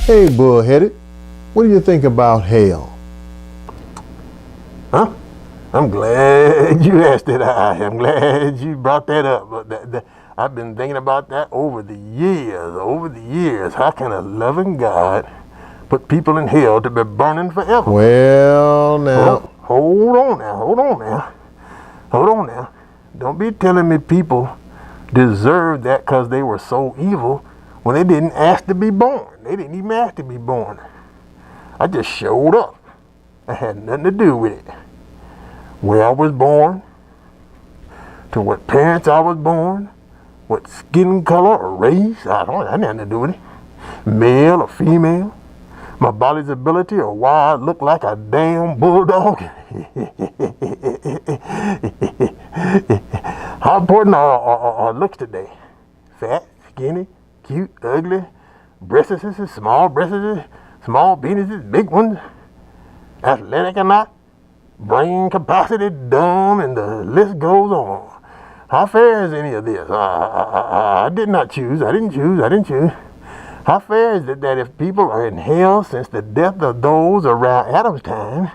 Hey, bullheaded, what do you think about hell? Huh? I'm glad you asked it. I'm glad you brought that up. But I've been thinking about that over the years. How can a loving God put people in hell to be burning forever? Well, now. Hold on now. Don't be telling me people deserve that because they were so evil when they didn't ask to be born. They didn't even ask to be born. I just showed up. I had nothing to do with it. Where I was born, to what parents I was born, what skin color or race, I had nothing to do with it. Male or female, my body's ability or why I look like a damn bulldog. How important are looks today? Fat, skinny, cute, ugly, breasts, small breasts, small penises, big ones, athletic or not, brain capacity, dumb, and the list goes on. How fair is any of this? I did not choose. I didn't choose. How fair is it that if people are in hell since the death of those around Adam's time,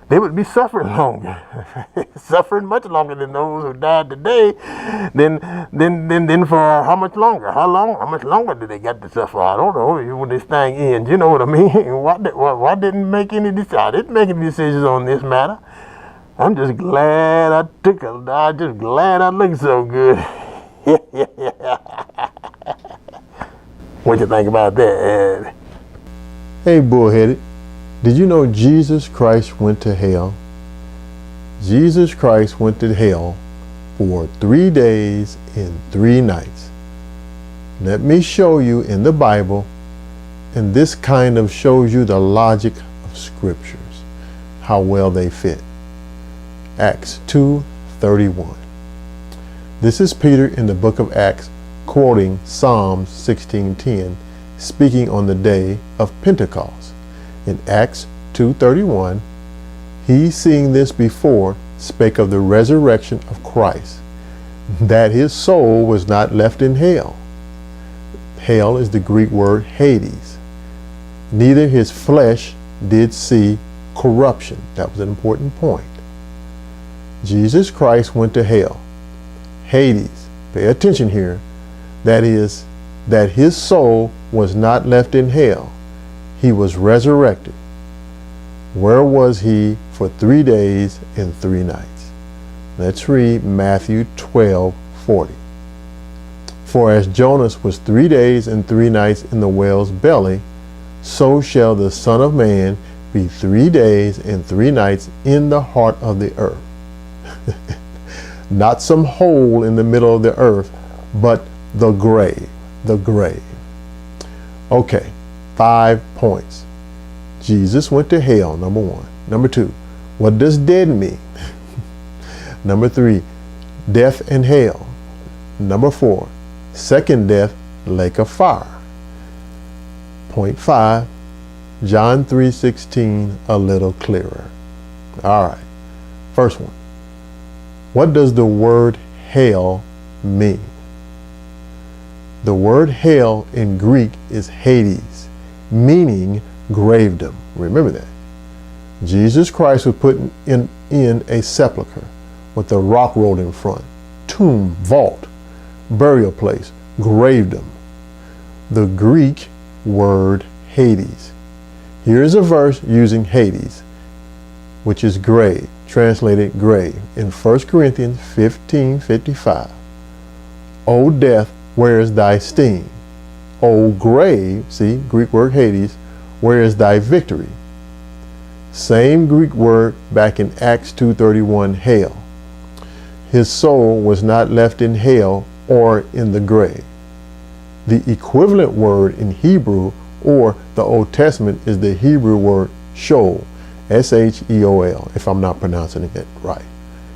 they would be suffering longer, suffering much longer than those who died today. Then for how much longer? How much longer do they got to suffer? I don't know. When this thing ends, you know what I mean? Why didn't make any decisions? I didn't make any decisions on this matter. I'm just glad I'm just glad I look so good. What you think about that? Hey, bullheaded, did you know Jesus Christ went to hell? Jesus Christ went to hell for 3 days and 3 nights. Let me show you in the Bible, and this kind of shows you the logic of scriptures, how well they fit. Acts 2:31. This is Peter in the book of Acts quoting Psalms 16:10, speaking on the day of Pentecost. In Acts 2:31, he, seeing this before, spake of the resurrection of Christ, that his soul was not left in hell. Hell is the Greek word Hades. Neither his flesh did see corruption. That was an important point. Jesus Christ went to hell. Hades, pay attention here, that is, that his soul was not left in hell. He was resurrected. Where was he for 3 days and 3 nights? Let's read Matthew 12:40. For as Jonas was 3 days and 3 nights in the whale's belly, so shall the Son of Man be 3 days and 3 nights in the heart of the earth. Not some hole in the middle of the earth, but the grave. The grave. Okay, 5 points. Jesus went to hell, number 1. Number 2, what does dead mean? Number 3, death and hell. Number 4, second death, lake of fire. Point 5, John 3:16, a little clearer. All right, first one. What does the word hell mean? The word hell in Greek is Hades, meaning gravedom. Remember that. Jesus Christ was put in a sepulcher with a rock rolled in front. Tomb, vault, burial place, gravedom. The Greek word Hades. Here is a verse using Hades, which is grave, translated grave, in 1 Corinthians 15:55. O death, where is thy sting? O grave, see, Greek word Hades, where is thy victory? Same Greek word back in Acts 2:31, hell. His soul was not left in hell or in the grave. The equivalent word in Hebrew or the Old Testament is the Hebrew word Sheol, S-H-E-O-L, if I'm not pronouncing it right.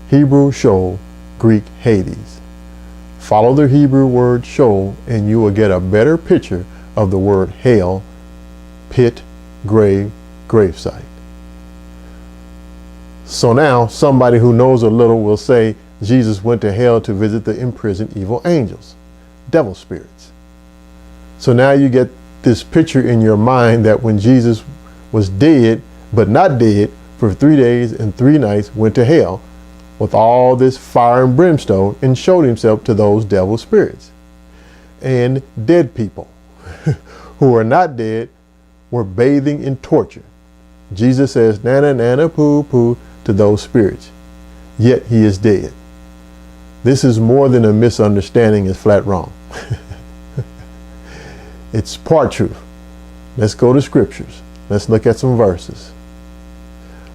Hebrew Sheol, Greek Hades. Follow the Hebrew word Sheol and you will get a better picture of the word hell, pit, grave, gravesite. So now somebody who knows a little will say Jesus went to hell to visit the imprisoned evil angels, devil spirits. So now you get this picture in your mind that when Jesus was dead, but not dead, for 3 days and 3 nights went to hell with all this fire and brimstone and showed himself to those devil spirits. And dead people who are not dead were bathing in torture. Jesus says, nana, nana, poo, poo to those spirits. Yet he is dead. This is more than a misunderstanding, it's flat wrong. It's part truth. Let's go to scriptures. Let's look at some verses.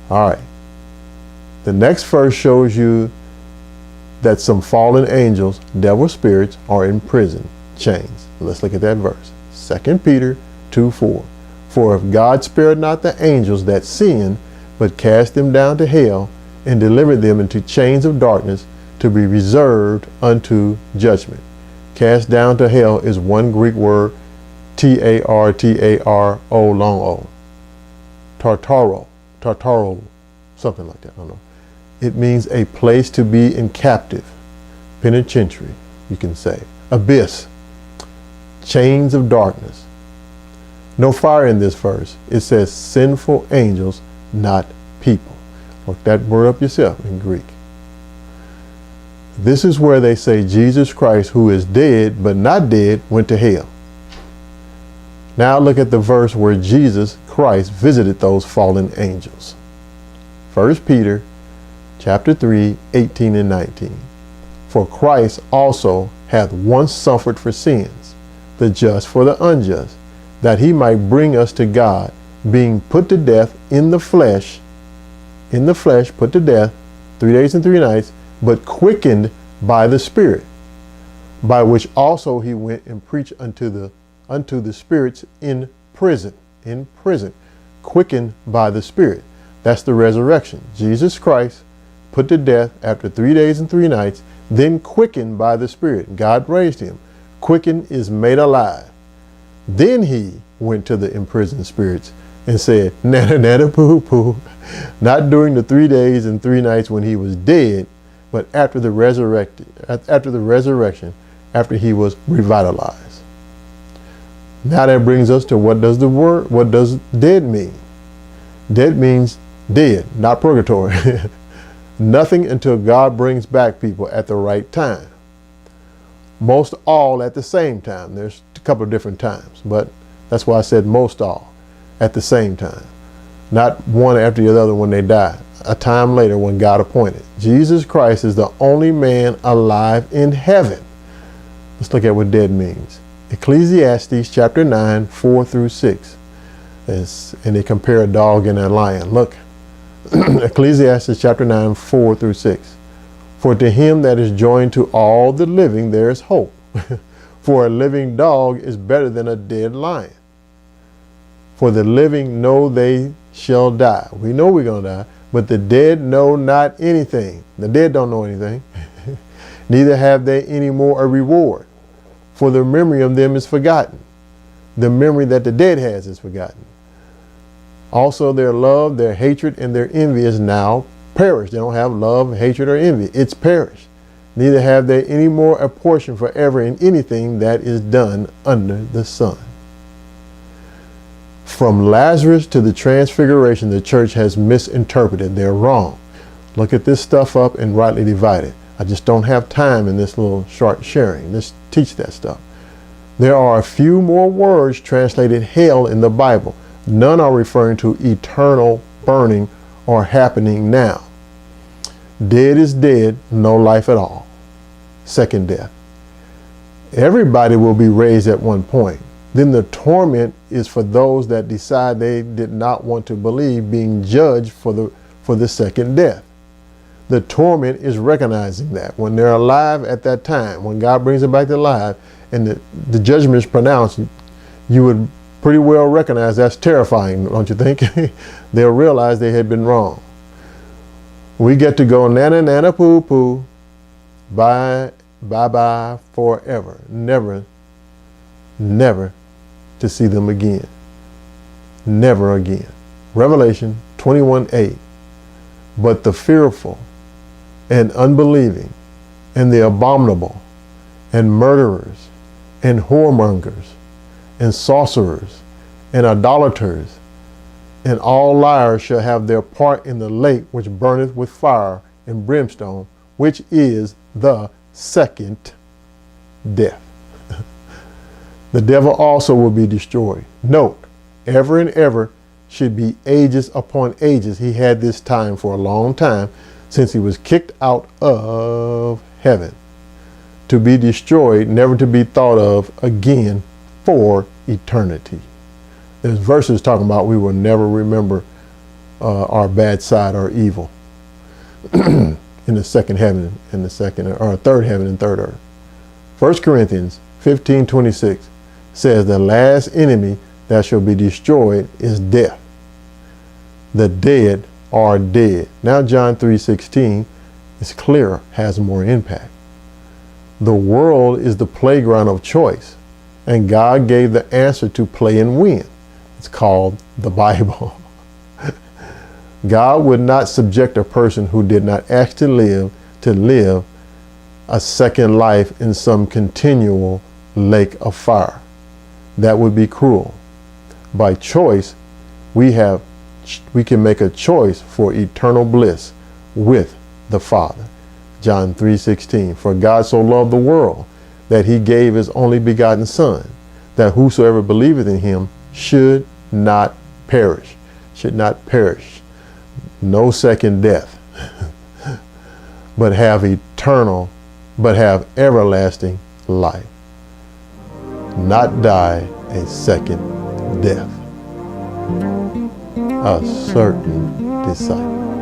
All right. The next verse shows you that some fallen angels, devil spirits, are in prison, chains. Let's look at that verse. 2 Peter 2:4. For if God spared not the angels that sinned, but cast them down to hell, and delivered them into chains of darkness to be reserved unto judgment. Cast down to hell is one Greek word, T-A-R-T-A-R-O long O. Tartaro, something like that, I don't know. It means a place to be in captive, penitentiary, you can say, abyss, chains of darkness. No fire in this verse. It says sinful angels, not people. Look that word up yourself in Greek. This is where they say Jesus Christ, who is dead but not dead, went to hell. Now look at the verse where Jesus Christ visited those fallen angels. 1 Peter chapter 3, 18 and 19. For Christ also hath once suffered for sins, the just for the unjust, that he might bring us to God, being put to death in the flesh, put to death 3 days and 3 nights, but quickened by the Spirit, by which also he went and preached unto the spirits in prison, quickened by the Spirit. That's the resurrection. Jesus Christ put to death after 3 days and 3 nights, then quickened by the Spirit. God raised him. Quickened is made alive. Then he went to the imprisoned spirits and said, nana, nana, poo, poo, not during the 3 days and 3 nights when he was dead, but after the resurrection, after he was revitalized. Now that brings us to what does dead mean? Dead means dead, not purgatory. Nothing until God brings back people at the right time. Most all at the same time. There's a couple of different times, but that's why I said most all at the same time. Not one after the other when they die. A time later when God appointed. Jesus Christ is the only man alive in heaven. Let's look at what dead means. Ecclesiastes chapter 9, 4 through 6. And they compare a dog and a lion. Look, Ecclesiastes chapter 9, 4 through 6. For to him that is joined to all the living there is hope. For a living dog is better than a dead lion. For the living know they shall die. We know we're going to die, but the dead know not anything. The dead don't know anything. Neither have they any more a reward. For the memory of them is forgotten. The memory that the dead has is forgotten. Also their love, their hatred, and their envy is now perished. They don't have love, hatred, or envy. It's perished. Neither have they any more a portion forever in anything that is done under the sun. From Lazarus to the transfiguration, the church has misinterpreted. They're wrong. Look at this stuff up and rightly divide it. I just don't have time in this little short sharing. Let's teach that stuff. There are a few more words translated hell in the Bible. None are referring to eternal burning or happening now. Dead is dead, no life at all. Second death. Everybody will be raised at one point. Then the torment is for those that decide they did not want to believe, being judged for the second death. The torment is recognizing that when they're alive at that time, when God brings them back to life and the judgment is pronounced, you would pretty well recognize that's terrifying, don't you think? They'll realize they had been wrong. We get to go nana, nana, poo, poo, bye, bye, bye, forever. Never, never to see them again. Never again. Revelation 21:8. But the fearful and unbelieving and the abominable and murderers and whoremongers and sorcerers, and idolaters, and all liars shall have their part in the lake which burneth with fire and brimstone, which is the second death. The devil also will be destroyed. Note, ever and ever should be ages upon ages. He had this time for a long time, since he was kicked out of heaven, to be destroyed, never to be thought of again for eternity. There's verses talking about we will never remember our bad side or evil in the second heaven and the second or third heaven and third earth. 1 Corinthians 15:26 says the last enemy that shall be destroyed is death. The dead are dead. Now John 3:16 is clearer, has more impact. The world is the playground of choice, and God gave the answer to play and win. It's called the Bible. God would not subject a person who did not actually live a second life in some continual lake of fire. That would be cruel. By choice, we can make a choice for eternal bliss with the Father. John 3:16, for God so loved the world that he gave his only begotten Son, that whosoever believeth in him should not perish. No second death, but have everlasting life. Not die a second death. A certain disciple.